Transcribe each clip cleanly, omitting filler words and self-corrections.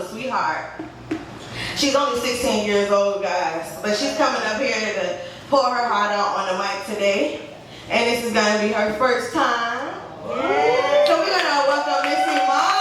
a sweetheart. She's only 16 years old, guys, but she's coming up here to pour her heart out on the mic today. And this is going to be her first time. Yeah. So we're going to welcome Miss Imani.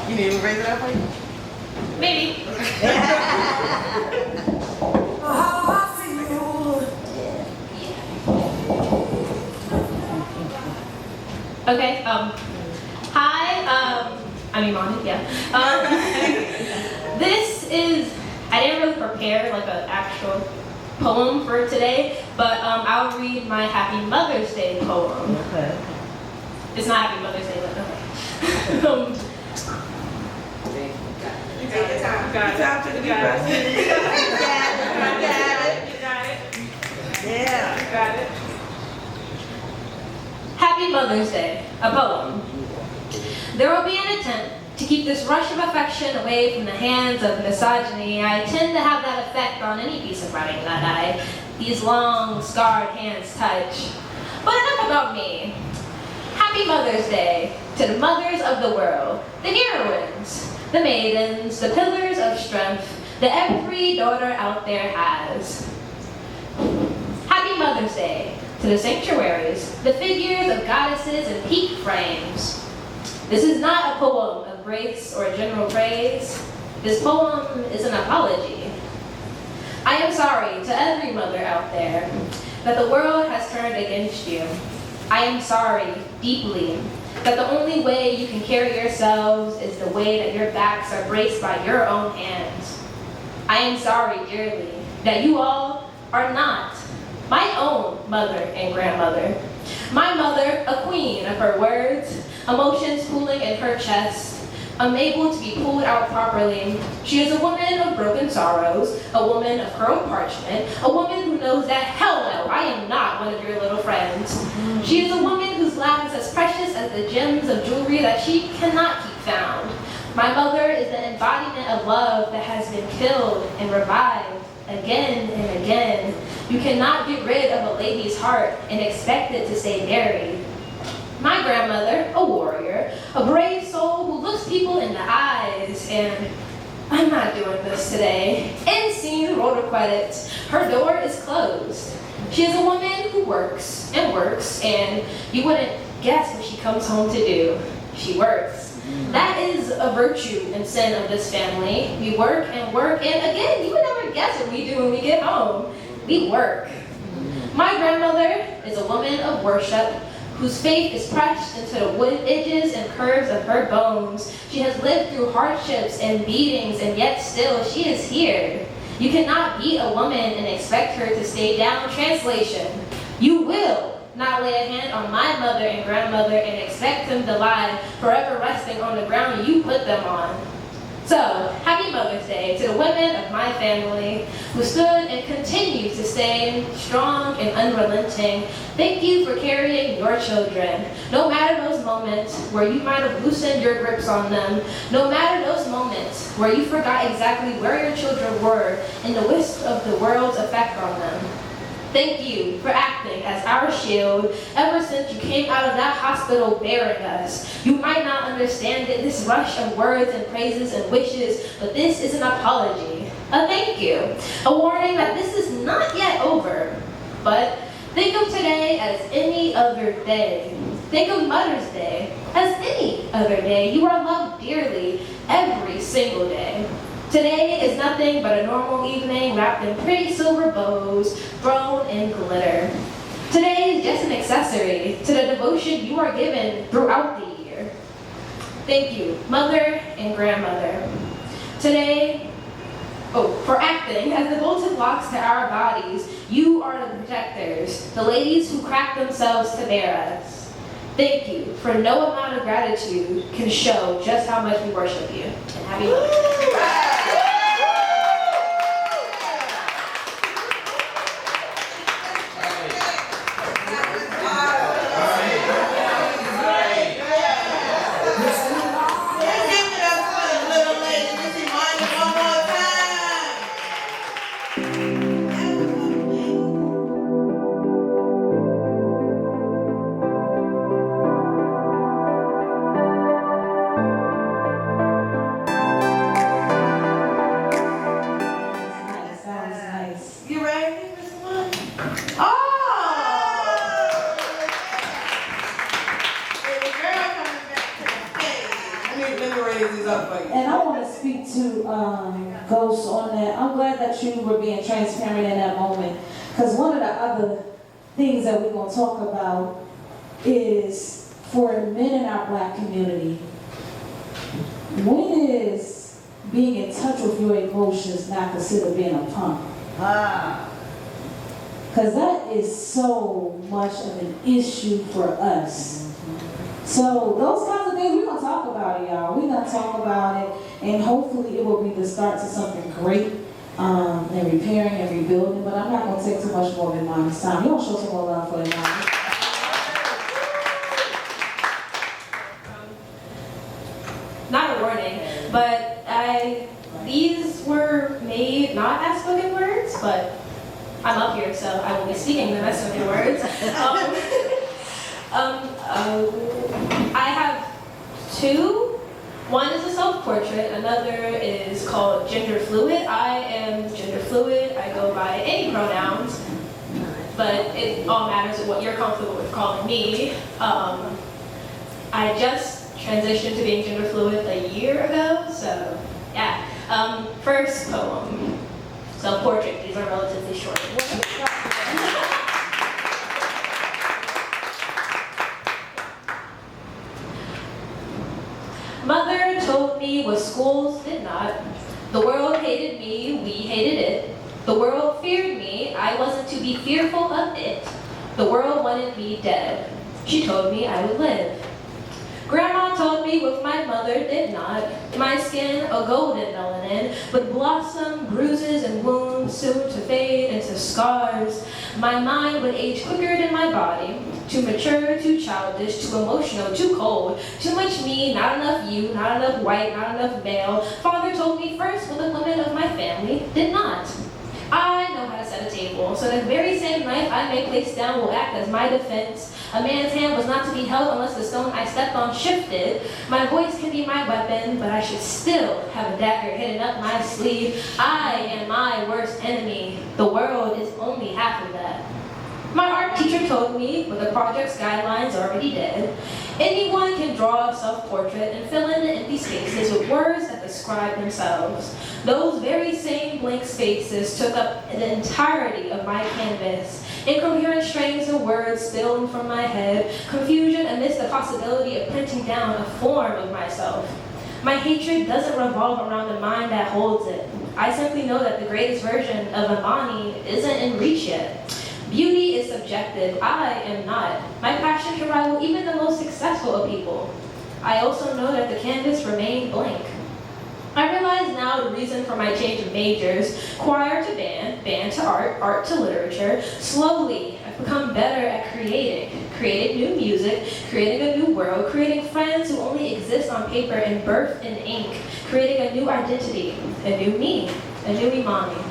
You need me to raise it up for you? Maybe. Okay, hi, I'm Imani, yeah. This is, I didn't really prepare like an actual poem for today, but I'll read my Happy Mother's Day poem. Okay. It's not Happy Mother's Day, but okay. Take your time. Got it. To the Got it. Yeah. Got it. Happy Mother's Day, a poem. There will be an attempt to keep this rush of affection away from the hands of misogyny. I tend to have that effect on any piece of writing that these long, scarred hands touch. But enough about me. Happy Mother's Day to the mothers of the world, the heroines, the maidens, the pillars of strength that every daughter out there has. Happy Mother's Day to the sanctuaries, the figures of goddesses in peak frames. This is not a poem of grace or general praise. This poem is an apology. I am sorry to every mother out there that the world has turned against you. I am sorry, deeply, that the only way you can carry yourselves is the way that your backs are braced by your own hands. I am sorry, dearly, that you all are not my own mother and grandmother. My mother, a queen of her words, emotions pooling in her chest, unable to be pulled out properly. She is a woman of broken sorrows, a woman of curled parchment, a woman who knows that, hell no, I am not one of your little friends. She is a woman whose laugh is as precious as the gems of jewelry that she cannot keep found. My mother is the embodiment of love that has been killed and revived again and again. You cannot get rid of a lady's heart and expect it to stay buried. My grandmother, a warrior, a brave soul who looks people in the eyes, and I'm not doing this today. End scene, roller credits. Her door is closed. She is a woman who works, and you wouldn't guess what she comes home to do. She works. That is a virtue and sin of this family. We work, and again, you would never guess what we do when we get home. We work. My grandmother is a woman of worship, whose faith is pressed into the wood edges and curves of her bones. She has lived through hardships and beatings, and yet still she is here. You cannot beat a woman and expect her to stay down. Translation: you will not lay a hand on my mother and grandmother and expect them to lie, forever resting on the ground you put them on. So, happy Mother's Day to the women of my family who stood and continue to stay strong and unrelenting. Thank you for carrying your children. No matter those moments where you might have loosened your grips on them, no matter those moments where you forgot exactly where your children were in the wisp of the world's effect on them. Thank you for acting as our shield ever since you came out of that hospital bearing us. You might not understand it, this rush of words and praises and wishes, but this is an apology, a thank you, a warning that this is not yet over. But think of today as any other day. Think of Mother's Day as any other day. You are loved dearly every single day. Today is nothing but a normal evening wrapped in pretty silver bows, thrown in glitter. Today is just an accessory to the devotion you are given throughout the year. Thank you, mother and grandmother. Today, for acting as the bolted locks to our bodies, you are the protectors, the ladies who crack themselves to bear us. Thank you, for no amount of gratitude can show just how much we worship you. And happy Mother's Day. Yes. You ready, Miss Imani? Oh! There's a girl coming back to the stage. Let me raise these up for you. And I want to speak to Ghost on that. I'm glad that you were being transparent in that moment. Because one of the other things that we're going to talk about is for men in our black community, when is being in touch with your emotions not considered being a punk? Because that is so much of an issue for us. So those kinds of things, we're going to talk about it, y'all. We're going to talk about it, and hopefully it will be the start to something great and repairing and rebuilding. But I'm not going to take too much more of Imani's time. You want to show some more love for Imani? Not a warning, but these were made not as spoken words, but I'm up here, so I will be speaking them as spoken words. I have two. One is a self-portrait, another is called gender fluid. I am gender fluid. I go by any pronouns, but it all matters what you're comfortable with calling me. I just transitioned to being gender fluid a year ago, so yeah. First poem, self-portrait. These are relatively short. Mother told me what schools did not. The world hated me, we hated it. The world feared me, I wasn't to be fearful of it. The world wanted me dead. She told me I would live. Grandma told me what my mother did not. My skin, a golden melanin, would blossom, bruises and wounds soon to fade into scars. My mind would age quicker than my body. Too mature, too childish, too emotional, too cold. Too much me, not enough you, not enough white, not enough male. Father told me first what the women of my family did not. I know how to set a table, so the very same knife I may place down will act as my defense. A man's hand was not to be held unless the stone I stepped on shifted. My voice can be my weapon, but I should still have a dagger hidden up my sleeve. I am my worst enemy. The world is only half of that. My art teacher told me, with the project's guidelines already dead, anyone can draw a self-portrait and fill in the empty spaces with words that describe themselves. Those very same blank spaces took up the entirety of my canvas. Incoherent strings of words spilled from my head, confusion amidst the possibility of printing down a form of myself. My hatred doesn't revolve around the mind that holds it. I simply know that the greatest version of Imani isn't in reach yet. Beauty is subjective. I am not. My passion can rival even the most successful of people. I also know that the canvas remained blank. I realize now the reason for my change of majors: choir to band, band to art, art to literature. Slowly, I've become better at creating new music, creating a new world, creating friends who only exist on paper and birth in ink, creating a new identity, a new me, a new Imani.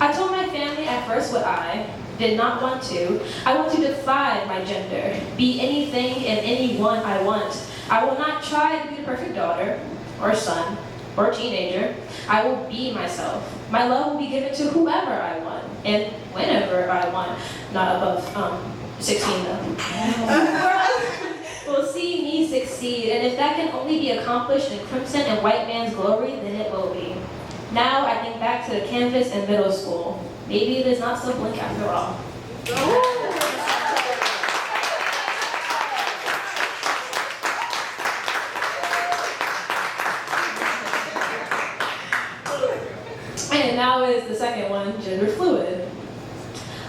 I told my family at first what I did not want to. I want to defy my gender, be anything and anyone I want. I will not try to be the perfect daughter, or son, or teenager. I will be myself. My love will be given to whoever I want, and whenever I want. Not above 16 though. Will see me succeed, and if that can only be accomplished in crimson and white man's glory, then it will be. Now I think back to the canvas in middle school. Maybe it is not so blank after all. And now is the second one, gender fluid.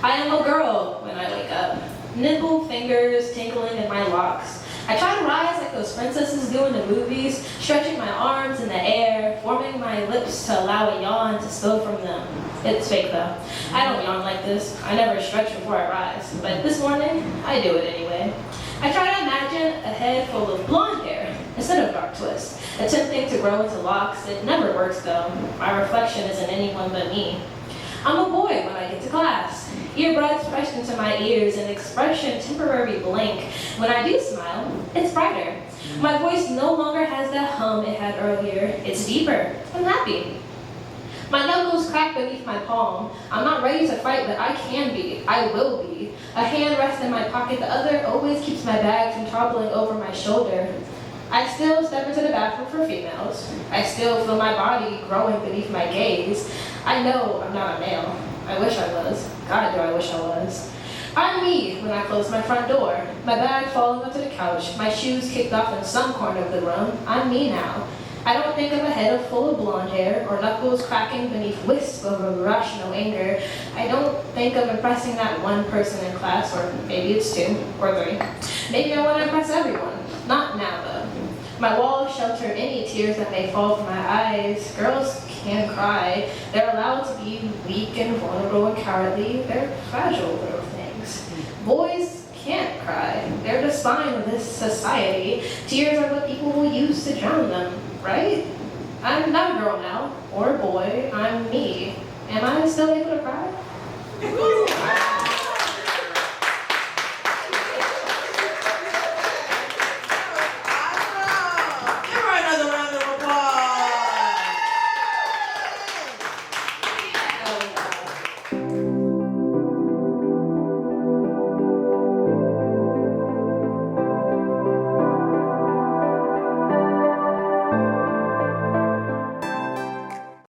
I am a girl when I wake up. Nimble fingers tingling in my locks. I try to rise like those princesses do in the movies, stretching my arms in the air, forming my lips to allow a yawn to spill from them. It's fake though. I don't yawn like this. I never stretch before I rise. But this morning, I do it anyway. I try to imagine a head full of blonde hair instead of dark twist, attempting to grow into locks. It never works though. My reflection isn't anyone but me. I'm a boy when I get to class. Earbuds pressed into my ears, an expression temporary blank. When I do smile, it's brighter. My voice no longer has that hum it had earlier. It's deeper. I'm happy. My knuckles crack beneath my palm. I'm not ready to fight, but I can be. I will be. A hand rests in my pocket, the other always keeps my bag from toppling over my shoulder. I still step into the bathroom for females. I still feel my body growing beneath my gaze. I know I'm not a male. I wish I was. God, do I wish I was. I'm me when I close my front door. My bag falling onto the couch, my shoes kicked off in some corner of the room. I'm me now. I don't think of a head full of blonde hair or knuckles cracking beneath wisps of irrational anger. I don't think of impressing that one person in class, or maybe it's 2 or 3. Maybe I want to impress everyone. Not now, though. My walls shelter any tears that may fall from my eyes. Girls can cry. They're allowed to be weak and vulnerable and cowardly. They're fragile little things. Boys can't cry. They're the spine of this society. Tears are what people will use to drown them, right? I'm not a girl now, or a boy. I'm me. Am I still able to cry?